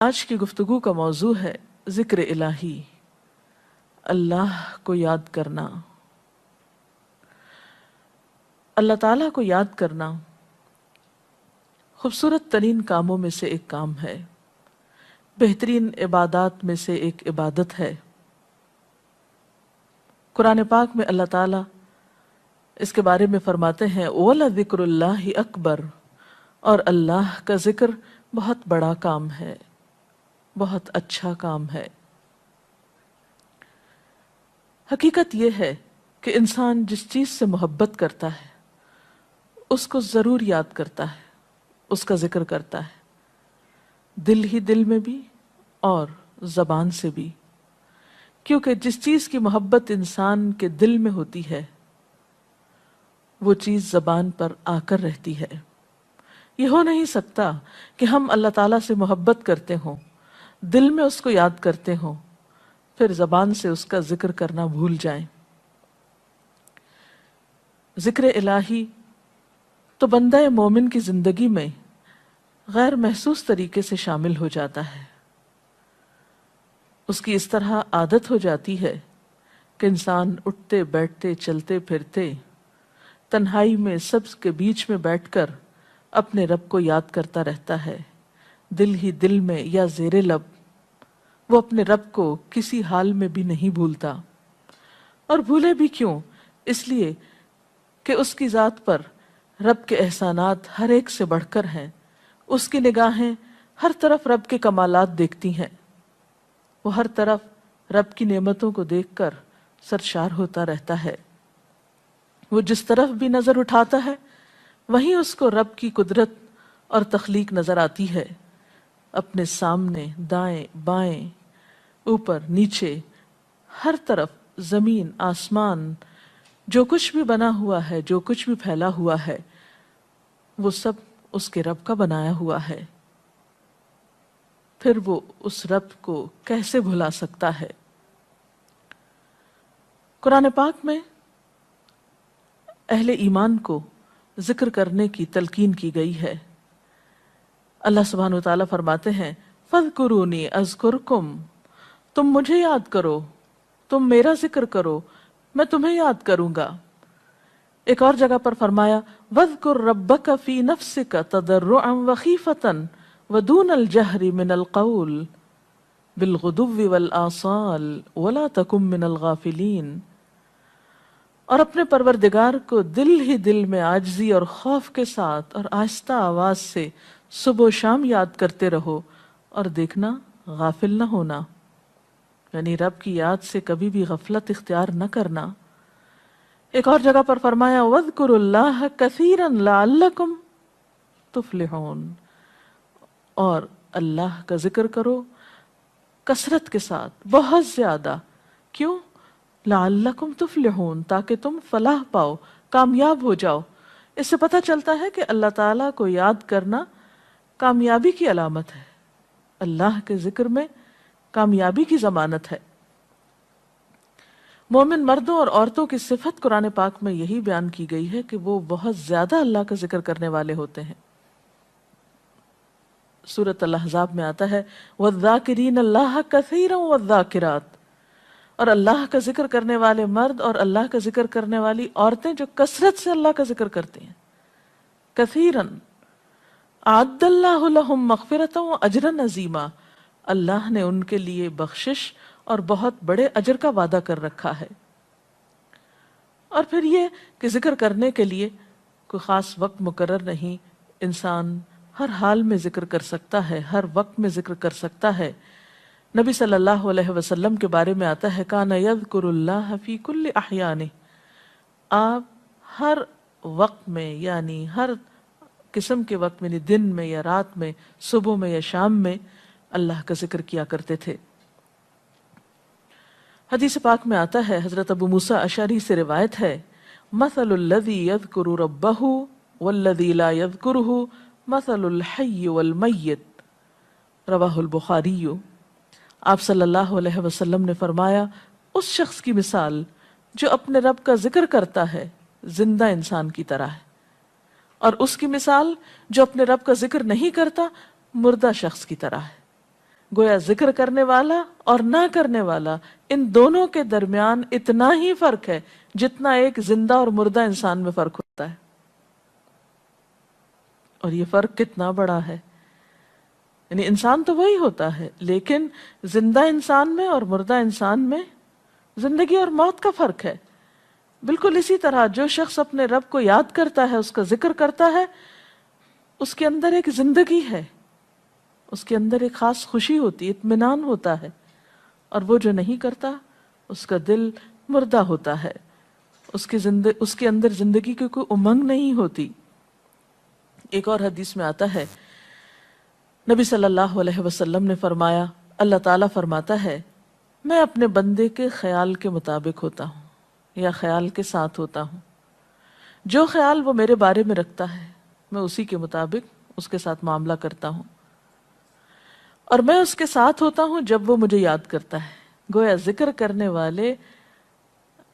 آج کی گفتگو کا موضوع ہے ذکر الہی، اللہ کو یاد کرنا۔ اللہ تعالیٰ کو یاد کرنا خوبصورت ترین کاموں میں سے ایک کام ہے، بہترین عبادات میں سے ایک عبادت ہے۔ قرآن پاک میں اللہ تعالیٰ اس کے بارے میں فرماتے ہیں وَلَذِكْرُ اللَّهِ أَكْبَرُ، اور اللہ کا ذکر بہت بڑا کام ہے، بہت اچھا کام ہے۔ حقیقت یہ ہے کہ انسان جس چیز سے محبت کرتا ہے اس کو ضرور یاد کرتا ہے، اس کا ذکر کرتا ہے، دل ہی دل میں بھی اور زبان سے بھی، کیونکہ جس چیز کی محبت انسان کے دل میں ہوتی ہے وہ چیز زبان پر آ کر رہتی ہے۔ یہ ہو نہیں سکتا کہ ہم اللہ تعالیٰ سے محبت کرتے ہوں، دل میں اس کو یاد کرتے ہوں، پھر زبان سے اس کا ذکر کرنا بھول جائیں۔ ذکر الہی تو بندہ مومن کی زندگی میں غیر محسوس طریقے سے شامل ہو جاتا ہے۔ اس کی اس طرح عادت ہو جاتی ہے کہ انسان اٹھتے بیٹھتے چلتے پھرتے تنہائی میں سب کے بیچ میں بیٹھ کر اپنے رب کو یاد کرتا رہتا ہے، دل ہی دل میں یا زیر لب۔ وہ اپنے رب کو کسی حال میں بھی نہیں بھولتا، اور بھولے بھی کیوں؟ اس لیے کہ اس کی ذات پر رب کے احسانات ہر ایک سے بڑھ کر ہیں، اس کی نگاہیں ہر طرف رب کے کمالات دیکھتی ہیں، وہ ہر طرف رب کی نعمتوں کو دیکھ کر سرشار ہوتا رہتا ہے۔ وہ جس طرف بھی نظر اٹھاتا ہے وہیں اس کو رب کی قدرت اور تخلیق نظر آتی ہے۔ اپنے سامنے، دائیں بائیں، اوپر نیچے، ہر طرف زمین آسمان، جو کچھ بھی بنا ہوا ہے، جو کچھ بھی پھیلا ہوا ہے، وہ سب اس کے رب کا بنایا ہوا ہے۔ پھر وہ اس رب کو کیسے بھلا سکتا ہے؟ قرآن پاک میں اہل ایمان کو ذکر کرنے کی تلقین کی گئی ہے۔ اللہ سبحانہ وتعالیٰ فرماتے ہیں فَاذْكُرُونِي أَذْكُرْكُمْ، تم مجھے یاد کرو، تم میرا ذکر کرو، میں تمہیں یاد کروں گا۔ ایک اور جگہ پر فرمایا وَاذْكُرْ رَبَّكَ فِي نَفْسِكَ تَضَرُّعًا وَخِيفَةً وَدُونَ الْجَهْرِ مِنَ الْقَوْلِ بِالْغُدُوِّ وَالْآصَالِ وَلَا تَكُن مِّنَ الْغَافِلِينَ، اور اپنے پروردگار کو دل ہی دل میں عاجزی اور خوف کے ساتھ اور آہستہ آواز سے صبح و شام یاد کرتے رہو، اور دیکھنا غافل نہ ہونا، یعنی رب کی یاد سے کبھی بھی غفلت اختیار نہ کرنا۔ ایک اور جگہ پر فرمایا وَاذْكُرُوا اللَّهَ كَثِيرًا لَعَلَّكُمْ تُفْلِحُونَ، اور اللہ کا ذکر کرو کثرت کے ساتھ، بہت زیادہ۔ کیوں؟ لعلکم تفلحون، تاکہ تم فلاح پاؤ، کامیاب ہو جاؤ۔ اس سے پتہ چلتا ہے کہ اللہ تعالیٰ کو یاد کرنا کامیابی کی علامت ہے، اللہ کے ذکر میں کامیابی کی ضمانت ہے۔ مومن مردوں اور عورتوں کی صفت قرآن پاک میں یہی بیان کی گئی ہے کہ وہ بہت زیادہ اللہ کا ذکر کرنے والے ہوتے ہیں۔ سورۃ الاحزاب میں آتا ہے وَالذَّاكِرِينَ اللَّهَ كَثِيرًا وَالذَّاكِرَاتِ، اور اللہ کا ذکر کرنے والے مرد اور اللہ کا ذکر کرنے والی عورتیں جو کثرت سے اللہ کا ذکر کرتی ہیں۔ کثیراً اعد اللہ لہم مغفرۃ واجرا عظیما، اللہ نے ان کے لیے بخشش اور بہت بڑے اجر کا وعدہ کر رکھا ہے۔ اور پھر یہ کہ ذکر کرنے کے لیے کوئی خاص وقت مقرر نہیں، انسان ہر حال میں ذکر کر سکتا ہے، ہر وقت میں ذکر کر سکتا ہے۔ نبی صلی اللہ علیہ وسلم کے بارے میں آتا ہے کان یذکر اللہ فی کل احیانہ، آپ ہر وقت میں، یعنی ہر قسم کے وقت میں، یعنی دن میں یا رات میں، صبح میں یا شام میں اللہ کا ذکر کیا کرتے تھے۔ حدیث پاک میں آتا ہے، حضرت ابو موسیٰ اشعری سے روایت ہے مثل الذی یذکر ربہ والذی لا یذکرہ مثل الحی والمیت، رواہ البخاری۔ آپ صلی اللہ علیہ وسلم نے فرمایا اس شخص کی مثال جو اپنے رب کا ذکر کرتا ہے زندہ انسان کی طرح ہے، اور اس کی مثال جو اپنے رب کا ذکر نہیں کرتا مردہ شخص کی طرح ہے۔ گویا ذکر کرنے والا اور نہ کرنے والا ان دونوں کے درمیان اتنا ہی فرق ہے جتنا ایک زندہ اور مردہ انسان میں فرق ہوتا ہے. اور یہ فرق کتنا بڑا ہے. یعنی انسان تو وہی ہوتا ہے، لیکن زندہ انسان میں اور مردہ انسان میں زندگی اور موت کا فرق ہے. بالکل اسی طرح جو شخص اپنے رب کو یاد کرتا ہے، اس کا ذکر کرتا ہے، اس کے اندر ایک زندگی ہے، اس کے اندر ایک خاص خوشی ہوتی ہے، اطمینان ہوتا ہے. اور وہ جو نہیں کرتا اس کا دل مردہ ہوتا ہے، اس کے اندر زندگی کی کوئی امنگ نہیں ہوتی. ایک اور حدیث میں آتا ہے، نبی صلی اللہ علیہ وسلم نے فرمایا، اللہ تعالیٰ فرماتا ہے میں اپنے بندے کے خیال کے مطابق ہوتا ہوں یا خیال کے ساتھ ہوتا ہوں. جو خیال وہ میرے بارے میں رکھتا ہے میں اسی کے مطابق اس کے ساتھ معاملہ کرتا ہوں، اور میں اس کے ساتھ ہوتا ہوں جب وہ مجھے یاد کرتا ہے. گویا ذکر کرنے والے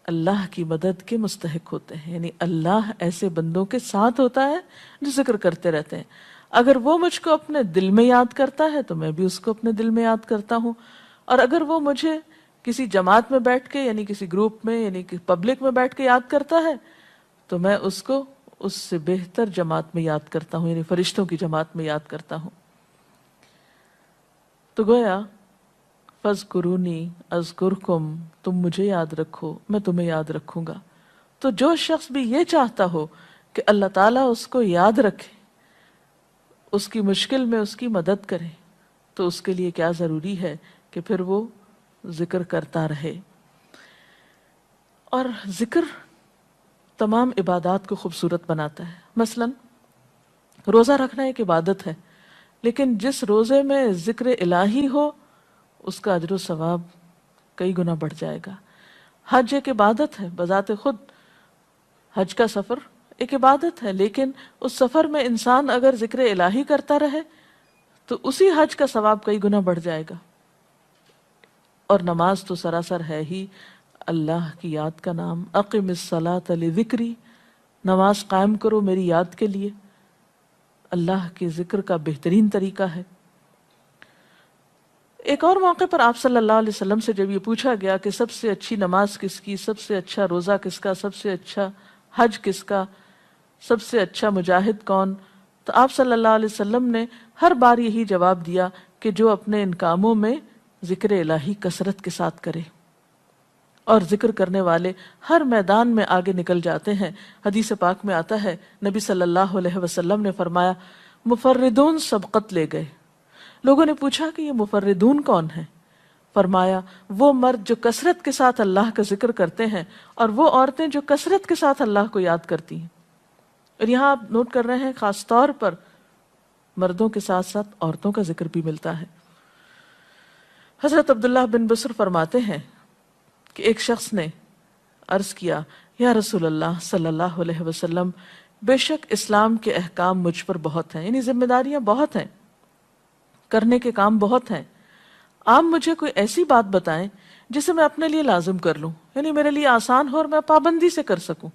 اللہ کی مدد کے مستحق ہوتے ہیں. یعنی اللہ ایسے بندوں کے ساتھ ہوتا ہے جو ذکر کرتے رہتے ہیں. اگر وہ مجھ کو اپنے دل میں یاد کرتا ہے تو میں بھی اس کو اپنے دل میں یاد کرتا ہوں، اور اگر وہ مجھے کسی جماعت میں بیٹھ کے یعنی کسی گروپ میں یعنی پبلک میں بیٹھ کے یاد کرتا ہے تو میں اس کو اس سے بہتر جماعت میں یاد کرتا ہوں، یعنی فرشتوں کی جماعت میں یاد کرتا ہوں. تو گویا فَاذْكُرُونِي أَذْكُرْكُمْ، تم مجھے یاد رکھو میں تمہیں یاد رکھوں گا. تو جو شخص بھی یہ چاہتا ہو کہ اللہ تعالیٰ اس کو یاد رکھے، اس کی مشکل میں اس کی مدد کرے، تو اس کے لیے کیا ضروری ہے کہ پھر وہ ذکر کرتا رہے. اور ذکر تمام عبادات کو خوبصورت بناتا ہے. مثلا روزہ رکھنا ایک عبادت ہے، لیکن جس روزے میں ذکر الہی ہو اس کا اجر و ثواب کئی گنا بڑھ جائے گا. حج ایک عبادت ہے بذات خود، حج کا سفر ایک عبادت ہے، لیکن اس سفر میں انسان اگر ذکر الہی کرتا رہے تو اسی حج کا ثواب کئی گنا بڑھ جائے گا. اور نماز تو سراسر ہے ہی اللہ کی یاد کا نام. اقم الصلاۃ لذکری، نماز قائم کرو میری یاد کے لیے. اللہ کے ذکر کا بہترین طریقہ ہے. ایک اور موقع پر آپ صلی اللہ علیہ وسلم سے جب یہ پوچھا گیا کہ سب سے اچھی نماز کس کی، سب سے اچھا روزہ کس کا، سب سے اچھا حج کس کا، سب سے اچھا مجاہد کون، تو آپ صلی اللہ علیہ وسلم نے ہر بار یہی جواب دیا کہ جو اپنے ان کاموں میں ذکر الہی کثرت کے ساتھ کرے. اور ذکر کرنے والے ہر میدان میں آگے نکل جاتے ہیں. حدیث پاک میں آتا ہے نبی صلی اللہ علیہ وسلم نے فرمایا مفردون سبقت لے گئے. لوگوں نے پوچھا کہ یہ مفردون کون ہیں؟ فرمایا وہ مرد جو کثرت کے ساتھ اللہ کا ذکر کرتے ہیں اور وہ عورتیں جو کثرت کے ساتھ اللہ کو یاد کرتی ہیں. اور یہاں آپ نوٹ کر رہے ہیں خاص طور پر مردوں کے ساتھ ساتھ عورتوں کا ذکر بھی ملتا ہے. حضرت عبداللہ بن بصر فرماتے ہیں کہ ایک شخص نے عرض کیا یا رسول اللہ صلی اللہ علیہ وسلم، بے شک اسلام کے احکام مجھ پر بہت ہیں، یعنی ذمہ داریاں بہت ہیں، کرنے کے کام بہت ہیں. آپ مجھے کوئی ایسی بات بتائیں جسے میں اپنے لیے لازم کر لوں، یعنی میرے لیے آسان ہو اور میں پابندی سے کر سکوں.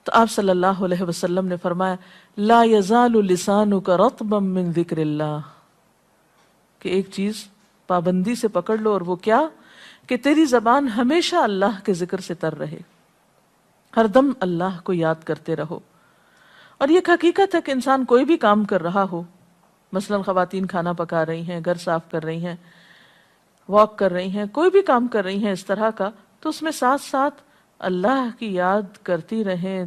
تو آپ صلی اللہ علیہ وسلم نے فرمایا لا یزال لسانک رطبا من ذکر اللہ، کہ ایک چیز پابندی سے پکڑ لو، اور وہ کیا کہ تیری زبان ہمیشہ اللہ کے ذکر سے تر رہے، ہر دم اللہ کو یاد کرتے رہو. اور یہ حقیقت ہے کہ انسان کوئی بھی کام کر رہا ہو، مثلا خواتین کھانا پکا رہی ہیں، گھر صاف کر رہی ہیں، واک کر رہی ہیں، کوئی بھی کام کر رہی ہیں اس طرح کا، تو اس میں ساتھ ساتھ اللہ کی یاد کرتی رہیں.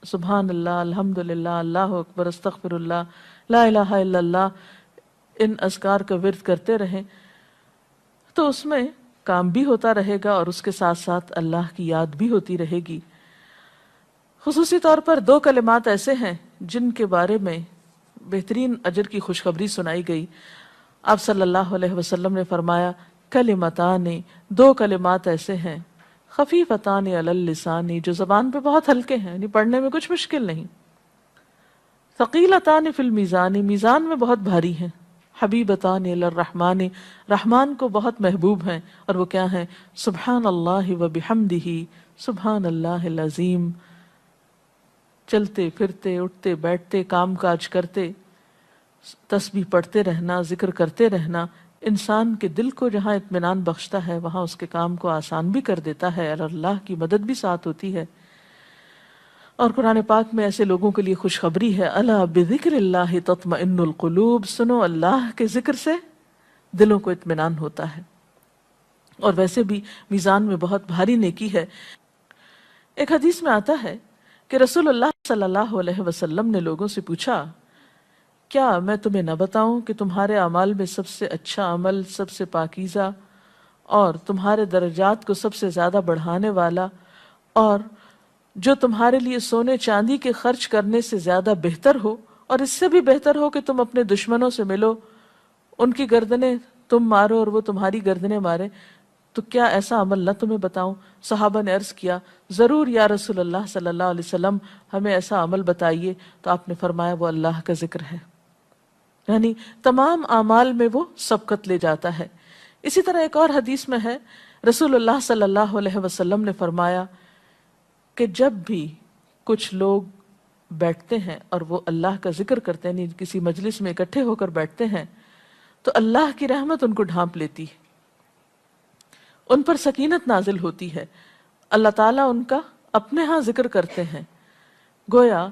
سبحان اللہ، الحمدللہ، اللہ اکبر، استغفر اللہ، لا الہ الا اللہ، ان اذکار کا ورد کرتے رہیں، تو اس میں کام بھی ہوتا رہے گا اور اس کے ساتھ ساتھ اللہ کی یاد بھی ہوتی رہے گی. خصوصی طور پر دو کلمات ایسے ہیں جن کے بارے میں بہترین اجر کی خوشخبری سنائی گئی. آپ صلی اللہ علیہ وسلم نے فرمایا کلمتان، دو کلمات ایسے ہیں خفیفتان علی اللسان، جو زبان پہ بہت ہلکے ہیں، یعنی پڑھنے میں کچھ مشکل نہیں، ثقیلتان فی المیزان، میزان میں بہت بھاری ہیں، حبیبتان الی الرحمن، رحمان کو بہت محبوب ہیں. اور وہ کیا ہیں؟ سبحان اللہ و بحمدہ، سبحان اللہ العظیم. چلتے پھرتے، اٹھتے بیٹھتے، کام کاج کرتے تسبیح پڑھتے رہنا، ذکر کرتے رہنا، انسان کے دل کو جہاں اطمینان بخشتا ہے وہاں اس کے کام کو آسان بھی کر دیتا ہے اور اللہ کی مدد بھی ساتھ ہوتی ہے۔ اور قرآن پاک میں ایسے لوگوں کے لیے خوشخبری ہے، الا بذکر اللہ تطمئن القلوب، سنو اللہ کے ذکر سے دلوں کو اطمینان ہوتا ہے۔ اور ویسے بھی میزان میں بہت بھاری نیکی ہے۔ ایک حدیث میں آتا ہے کہ رسول اللہ صلی اللہ علیہ وسلم نے لوگوں سے پوچھا، کیا میں تمہیں نہ بتاؤں کہ تمہارے اعمال میں سب سے اچھا عمل، سب سے پاکیزہ اور تمہارے درجات کو سب سے زیادہ بڑھانے والا، اور جو تمہارے لیے سونے چاندی کے خرچ کرنے سے زیادہ بہتر ہو، اور اس سے بھی بہتر ہو کہ تم اپنے دشمنوں سے ملو، ان کی گردنیں تم مارو اور وہ تمہاری گردنیں مارے، تو کیا ایسا عمل نہ تمہیں بتاؤں؟ صحابہ نے عرض کیا، ضرور یا رسول اللہ صلی اللہ علیہ وسلم، ہمیں ایسا عمل بتائیے۔ تو آپ نے فرمایا وہ اللہ کا ذکر ہے، یعنی تمام اعمال میں وہ سبقت لے جاتا ہے۔ اسی طرح ایک اور حدیث میں ہے، رسول اللہ صلی اللہ علیہ وسلم نے فرمایا کہ جب بھی کچھ لوگ بیٹھتے ہیں اور وہ اللہ کا ذکر کرتے ہیں، یعنی کسی مجلس میں اکٹھے ہو کر بیٹھتے ہیں، تو اللہ کی رحمت ان کو ڈھانپ لیتی ہے، ان پر سکینت نازل ہوتی ہے، اللہ تعالیٰ ان کا اپنے ہاں ذکر کرتے ہیں۔ گویا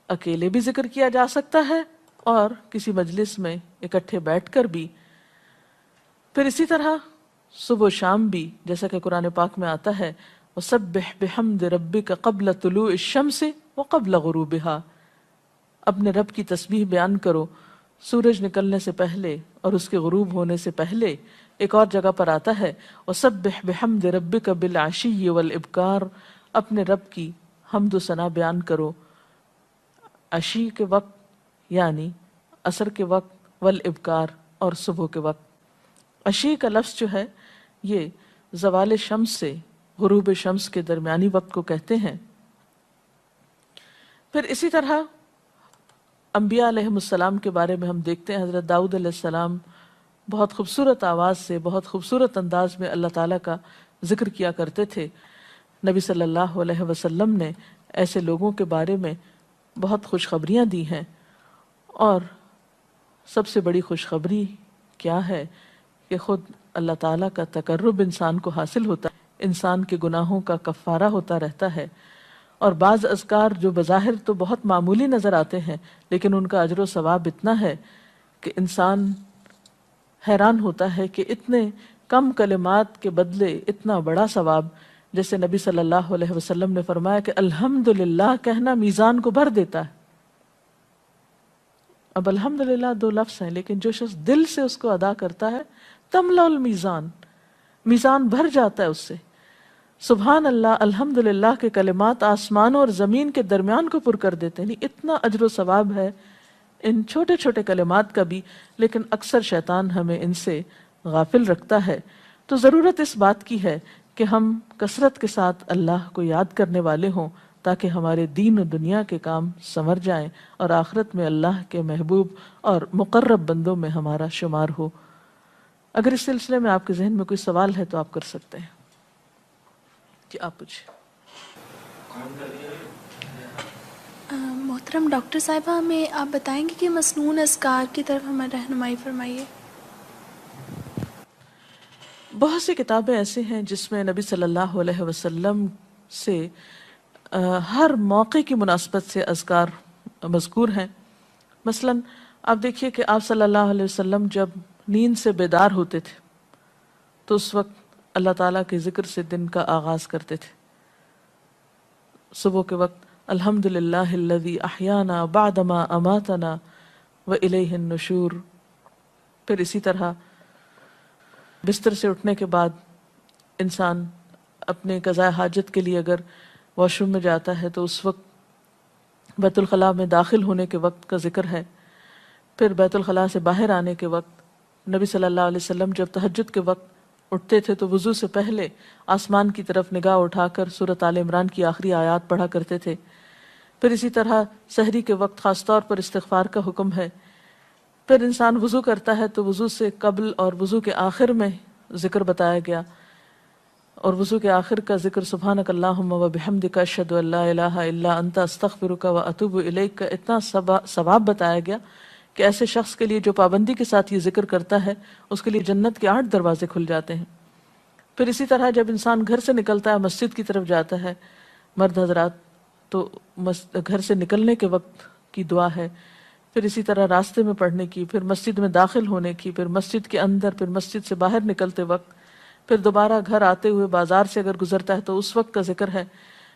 اکیلے بھی ذکر کیا جا سکتا ہے اور کسی مجلس میں اکٹھے بیٹھ کر بھی۔ پھر اسی طرح صبح و شام بھی، جیسا کہ قرآن پاک میں آتا ہے، وَسَبِّحْ بِحَمْدِ رَبِّكَ قَبْلَ طُلُوعِ الشَّمْسِ وَقَبْلَ غُرُوبِهَا، اپنے رب کی تسبیح بیان کرو سورج نکلنے سے پہلے اور اس کے غروب ہونے سے پہلے۔ ایک اور جگہ پر آتا ہے وَسَبِّحْ بِحَمْدِ رَبِّكَ بِالْعَشِيِّ وَالْإِبْكَارِ، اپنے رب کی حمد و ثنا بیان کرو عشی کے وقت یعنی عصر کے وقت، والابکار اور صبح کے وقت۔ عشی کا لفظ جو ہے یہ زوال شمس سے غروب شمس کے درمیانی وقت کو کہتے ہیں۔ پھر اسی طرح انبیاء علیہ السلام کے بارے میں ہم دیکھتے ہیں، حضرت داؤد علیہ السلام بہت خوبصورت آواز سے، بہت خوبصورت انداز میں اللہ تعالیٰ کا ذکر کیا کرتے تھے۔ نبی صلی اللہ علیہ وسلم نے ایسے لوگوں کے بارے میں بہت خوشخبریاں دی ہیں، اور سب سے بڑی خوشخبری کیا ہے کہ خود اللہ تعالیٰ کا تقرب انسان کو حاصل ہوتا ہے، انسان کے گناہوں کا کفارہ ہوتا رہتا ہے، اور بعض اذکار جو بظاہر تو بہت معمولی نظر آتے ہیں لیکن ان کا اجر و ثواب اتنا ہے کہ انسان حیران ہوتا ہے کہ اتنے کم کلمات کے بدلے اتنا بڑا ثواب۔ جیسے نبی صلی اللہ علیہ وسلم نے فرمایا کہ الحمدللہ کہنا میزان کو بھر دیتا ہے۔ اب الحمدللہ دو لفظ ہیں، لیکن جو شخص دل سے اس کو ادا کرتا ہے تملا المیزان، میزان بھر جاتا ہے اس سے۔ سبحان اللہ، الحمدللہ کے کلمات آسمانوں اور زمین کے درمیان کو پر کر دیتے ہیں، اتنا اجر و ثواب ہے ان چھوٹے چھوٹے کلمات کا بھی، لیکن اکثر شیطان ہمیں ان سے غافل رکھتا ہے۔ تو ضرورت اس بات کی ہے کہ ہم کثرت کے ساتھ اللہ کو یاد کرنے والے ہوں، تاکہ ہمارے دین و دنیا کے کام سنور جائیں اور آخرت میں اللہ کے محبوب اور مقرب بندوں میں ہمارا شمار ہو۔ اگر اس سلسلے میں آپ کے ذہن میں کوئی سوال ہے تو آپ کر سکتے ہیں۔ جی آپ پوچھیں۔ محترم ڈاکٹر صاحبہ، ہمیں آپ بتائیں گے کہ مسنون اذکار کی طرف ہمیں رہنمائی فرمائیے۔ بہت سی کتابیں ایسے ہیں جس میں نبی صلی اللہ علیہ وسلم سے ہر موقع کی مناسبت سے اذکار مذکور ہیں۔ مثلا آپ دیکھیے کہ آپ صلی اللہ علیہ وسلم جب نیند سے بیدار ہوتے تھے تو اس وقت اللہ تعالیٰ کے ذکر سے دن کا آغاز کرتے تھے۔ صبح کے وقت الحمدللہ الذی احیانا بعدما اماتنا والیہ النشور۔ پھر اسی طرح بستر سے اٹھنے کے بعد انسان اپنے قضاء حاجت کے لیے اگر واش روم میں جاتا ہے تو اس وقت بیت الخلاء میں داخل ہونے کے وقت کا ذکر ہے۔ پھر بیت الخلاء سے باہر آنے کے وقت نبی صلی اللہ علیہ وسلم جب تہجد کے وقت اٹھتے تھے تو وضو سے پہلے آسمان کی طرف نگاہ اٹھا کر سورۃ آل عمران کی آخری آیات پڑھا کرتے تھے۔ پھر اسی طرح سحری کے وقت خاص طور پر استغفار کا حکم ہے۔ پھر انسان وضو کرتا ہے تو وضو سے قبل اور وضو کے آخر میں ذکر بتایا گیا، اور وضو کے آخر کا ذکر سبحانک اللہم و بحمدک اشہد ان لا الہ الا انت استغفرک و اتوب الیک کا اتنا ثواب بتایا گیا کہ ایسے شخص کے لیے جو پابندی کے ساتھ یہ ذکر کرتا ہے اس کے لیے جنت کے 8 دروازے کھل جاتے ہیں۔ پھر اسی طرح جب انسان گھر سے نکلتا ہے، مسجد کی طرف جاتا ہے، مرد حضرات، تو گھر سے نکلنے کے وقت کی دعا ہے، پھر اسی طرح راستے میں پڑھنے کی، پھر مسجد میں داخل ہونے کی، پھر مسجد کے اندر، پھر مسجد سے باہر نکلتے وقت، پھر دوبارہ گھر آتے ہوئے بازار سے اگر گزرتا ہے تو اس وقت کا ذکر ہے،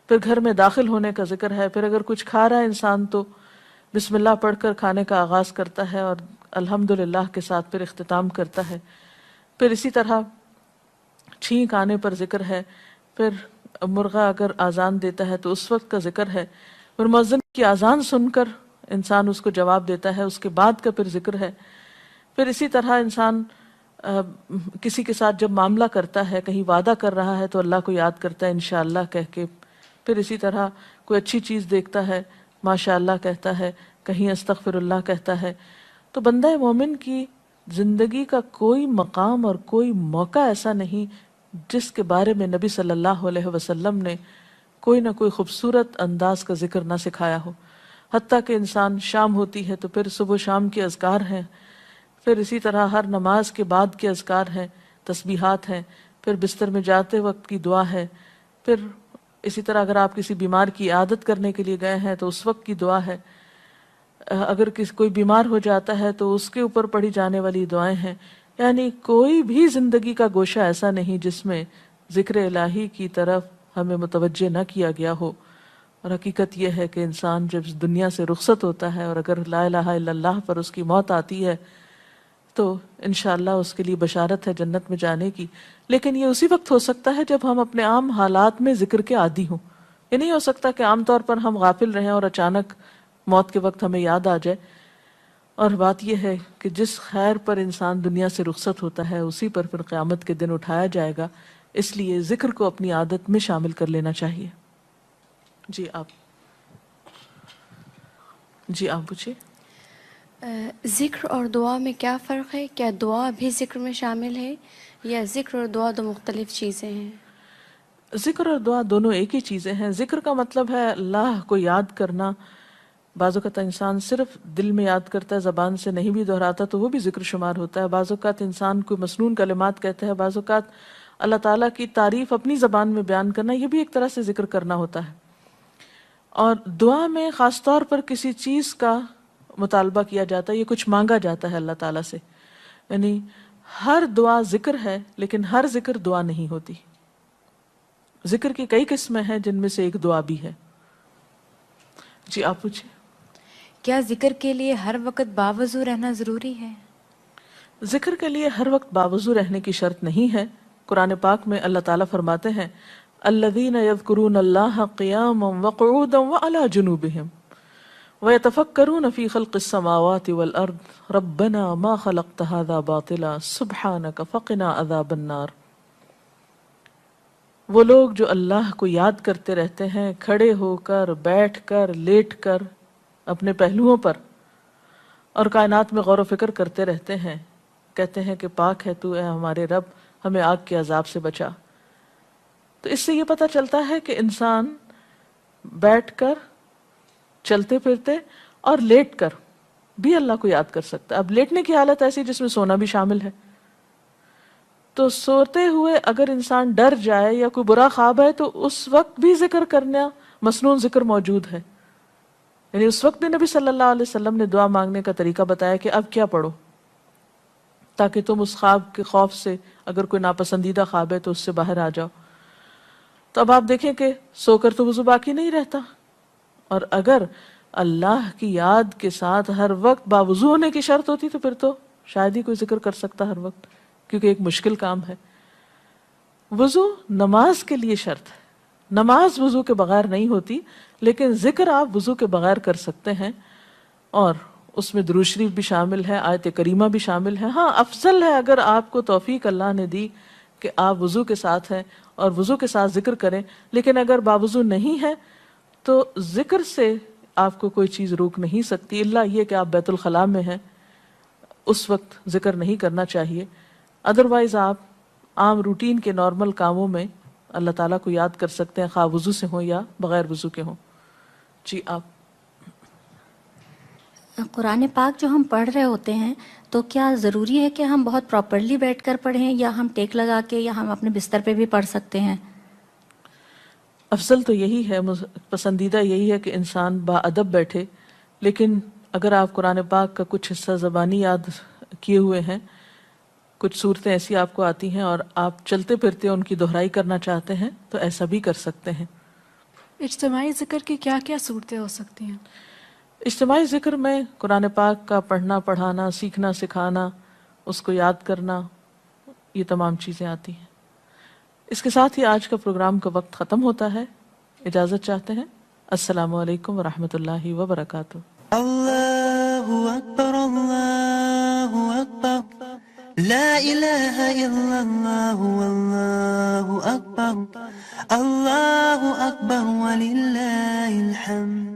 پھر گھر میں داخل ہونے کا ذکر ہے، پھر اگر کچھ کھا رہا ہے انسان تو بسم اللہ پڑھ کر کھانے کا آغاز کرتا ہے اور الحمدللہ کے ساتھ پھر اختتام کرتا ہے، پھر اسی طرح چھینک آنے پر ذکر ہے، پھر مرغا اگر آزان دیتا ہے تو اس وقت کا ذکر ہے، پھر مؤذن کی آزان سن کر انسان اس کو جواب دیتا ہے، اس کے بعد کا پھر ذکر ہے، پھر اسی طرح انسان کسی کے ساتھ جب معاملہ کرتا ہے، کہیں وعدہ کر رہا ہے تو اللہ کو یاد کرتا ہے انشاءاللہ کہہ کے، پھر اسی طرح کوئی اچھی چیز دیکھتا ہے ماشاءاللہ کہتا ہے، کہیں استغفر اللہ کہتا ہے۔ تو بندہ مومن کی زندگی کا کوئی مقام اور کوئی موقع ایسا نہیں جس کے بارے میں نبی صلی اللہ علیہ وسلم نے کوئی نہ کوئی خوبصورت انداز کا ذکر نہ سکھایا ہو۔ حتیٰ کہ انسان شام ہوتی ہے تو پھر صبح و شام کے اذکار ہیں، پھر اسی طرح ہر نماز کے بعد کے اذکار ہیں، تسبیحات ہیں، پھر بستر میں جاتے وقت کی دعا ہے، پھر اسی طرح اگر آپ کسی بیمار کی عیادت کرنے کے لیے گئے ہیں تو اس وقت کی دعا ہے، اگر کوئی بیمار ہو جاتا ہے تو اس کے اوپر پڑھی جانے والی دعائیں ہیں۔ یعنی کوئی بھی زندگی کا گوشہ ایسا نہیں جس میں ذکر الہی کی طرف ہمیں متوجہ نہ کیا گیا ہو۔ اور حقیقت یہ ہے کہ انسان جب اس دنیا سے رخصت ہوتا ہے اور اگر لا الہ الا اللہ پر اس کی موت آتی ہے تو انشاءاللہ اس کے لیے بشارت ہے جنت میں جانے کی، لیکن یہ اسی وقت ہو سکتا ہے جب ہم اپنے عام حالات میں ذکر کے عادی ہوں۔ یہ نہیں ہو سکتا کہ عام طور پر ہم غافل رہیں اور اچانک موت کے وقت ہمیں یاد آ جائے۔ اور بات یہ ہے کہ جس خیر پر انسان دنیا سے رخصت ہوتا ہے اسی پر پھر قیامت کے دن اٹھایا جائے گا، اس لیے ذکر کو اپنی عادت میں شامل کر لینا چاہیے۔ جی آپ پوچھیے۔ ذکر اور دعا میں کیا فرق ہے؟ کیا دعا بھی ذکر میں شامل ہے یا ذکر اور دعا دو مختلف چیزیں ہیں؟ ذکر اور دعا دونوں ایک ہی چیزیں ہیں۔ ذکر کا مطلب ہے اللہ کو یاد کرنا۔ بعض اوقات انسان صرف دل میں یاد کرتا ہے، زبان سے نہیں بھی دہراتا تو وہ بھی ذکر شمار ہوتا ہے۔ بعض اوقات انسان کوئی مسنون کلمات کہتا ہے، بعض اوقات اللہ تعالیٰ کی تعریف اپنی زبان میں بیان کرنا، یہ بھی ایک طرح سے ذکر کرنا ہوتا ہے۔ اور دعا میں خاص طور پر کسی چیز کا مطالبہ کیا جاتا ہے، یہ کچھ مانگا جاتا ہے اللہ تعالیٰ سے۔ یعنی ہر دعا ذکر ہے لیکن ہر ذکر دعا نہیں ہوتی۔ ذکر کی کئی قسمیں ہیں جن میں سے ایک دعا بھی ہے۔ جی آپ پوچھیں۔ کیا ذکر کے لیے ہر وقت باوضو رہنا ضروری ہے؟ ذکر کے لیے ہر وقت باوضو رہنے کی شرط نہیں ہے۔ قرآن پاک میں اللہ تعالیٰ فرماتے ہیں الذین یذکرون اللہ قیاما وقعودا وعلی جنوبہم ویتفکرون فی خلق السماوات والارض ربنا ما خلقت ھذا باطلا سبحانک فقنا عذاب النار۔ وہ لوگ جو اللہ کو یاد کرتے رہتے ہیں کھڑے ہو کر، بیٹھ کر، لیٹ کر، اپنے پہلوؤں پر، اور کائنات میں غور و فکر کرتے رہتے ہیں، کہتے ہیں کہ پاک ہے تو اے ہمارے رب، ہمیں آگ کے عذاب سے بچا۔ تو اس سے یہ پتہ چلتا ہے کہ انسان بیٹھ کر، چلتے پھرتے اور لیٹ کر بھی اللہ کو یاد کر سکتا ہے۔ اب لیٹنے کی حالت ایسی جس میں سونا بھی شامل ہے، تو سوتے ہوئے اگر انسان ڈر جائے یا کوئی برا خواب ہے تو اس وقت بھی ذکر کرنا، مسنون ذکر موجود ہے۔ یعنی اس وقت بھی نبی صلی اللہ علیہ وسلم نے دعا مانگنے کا طریقہ بتایا کہ اب کیا پڑھو، تاکہ تم اس خواب کے خوف سے، اگر کوئی ناپسندیدہ خواب ہے تو اس سے باہر آ جاؤ۔ تو اب آپ دیکھیں کہ سو کر تو وضو باقی نہیں رہتا، اور اگر اللہ کی یاد کے ساتھ ہر وقت باوضو ہونے کی شرط ہوتی تو پھر تو شاید ہی کوئی ذکر کر سکتا ہر وقت، کیونکہ ایک مشکل کام ہے۔ وضو نماز کے لیے شرط ہے، نماز وضو کے بغیر نہیں ہوتی، لیکن ذکر آپ وضو کے بغیر کر سکتے ہیں، اور اس میں درود شریف بھی شامل ہے، آیت کریمہ بھی شامل ہے۔ ہاں افضل ہے اگر آپ کو توفیق اللہ نے دی کہ آپ وضو کے ساتھ ہیں اور وضو کے ساتھ ذکر کریں، لیکن اگر باوضو نہیں ہے تو ذکر سے آپ کو کوئی چیز روک نہیں سکتی، الا یہ کہ آپ بیت الخلاء میں ہیں، اس وقت ذکر نہیں کرنا چاہیے۔ ادروائز آپ عام روٹین کے نارمل کاموں میں اللہ تعالیٰ کو یاد کر سکتے ہیں، خواہ وضو سے ہوں یا بغیر وضو کے ہوں۔ جی آپ قرآن پاک جو ہم پڑھ رہے ہوتے ہیں تو کیا ضروری ہے کہ ہم بہت پراپرلی بیٹھ کر پڑھیں یا ہم ٹیک لگا کے یا ہم اپنے بستر پہ بھی پڑھ سکتے ہیں؟ افضل تو یہی ہے، پسندیدہ یہی ہے کہ انسان با ادب بیٹھے، لیکن اگر آپ قرآن پاک کا کچھ حصہ زبانی یاد کیے ہوئے ہیں، کچھ صورتیں ایسی آپ کو آتی ہیں اور آپ چلتے پھرتے ان کی دہرائی کرنا چاہتے ہیں تو ایسا بھی کر سکتے ہیں۔ اجتماعی ذکر کی کیا کیا صورتیں ہو سکتی ہیں؟ اجتماعی ذکر میں قرآن پاک کا پڑھنا، پڑھانا، سیکھنا، سکھانا، اس کو یاد کرنا، یہ تمام چیزیں آتی ہیں۔ اس کے ساتھ ہی آج کا پروگرام کا وقت ختم ہوتا ہے، اجازت چاہتے ہیں۔ السلام علیکم ورحمۃ اللہ وبرکاتہ۔ اللہ اکبر، اللہ اکبر، لا الہ الا اللہ، واللہ اکبر، اللہ اکبر وللہ الحمد۔